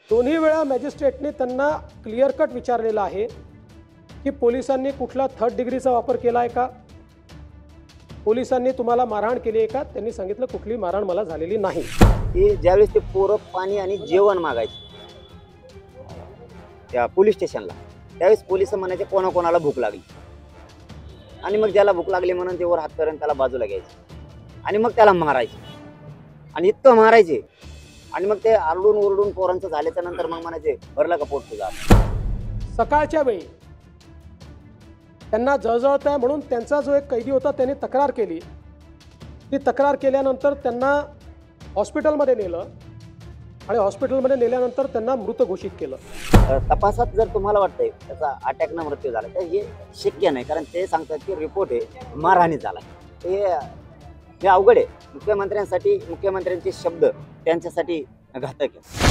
दोन्ही वेळा मॅजिस्ट्रेटने त्यांना क्लिअर कट विचारलेलं आहे की पोलिसांनी कुठला थर्ड डिग्रीचा वापर केला आहे का, पोलिसांनी तुम्हाला मारहाण केली आहे का. त्यांनी सांगितलं कुठली मारहाण मला झालेली नाही. की ज्यावेळेस ते पोरं पाणी आणि जेवण मागायचे त्या पोलीस स्टेशनला, त्यावेळेस पोलिस म्हणायचे कोणाकोणाला भूक लागली, आणि मग ज्याला भूक लागली म्हणून ते वर हात करून त्याला बाजूला घ्यायचे आणि मग त्याला मारायचे, आणि इतकं मारायचे आणि मग ते आरडून ओरडून पोरांचं झाल्याच्या नंतर मग म्हणायचे भरला का पोट तुझा. सकाळच्या वेळी त्यांना जळजळत आहे म्हणून त्यांचा जो एक कैदी होता त्याने तक्रार केली. ती तक्रार केल्यानंतर त्यांना हॉस्पिटलमध्ये नेलं आणि हॉस्पिटलमध्ये नेल्यानंतर त्यांना मृत घोषित केलं. तपासात जर तुम्हाला वाटतंय त्याचा अटॅकनं मृत्यू झाला तर हे शक्य नाही, कारण ते सांगतात की रिपोर्ट आहे मारहाणी झाला. हे अवघड आहे. मुख्यमंत्र्यांसाठी मुख्यमंत्र्यांचे शब्द त्यांच्यासाठी घातक आहे.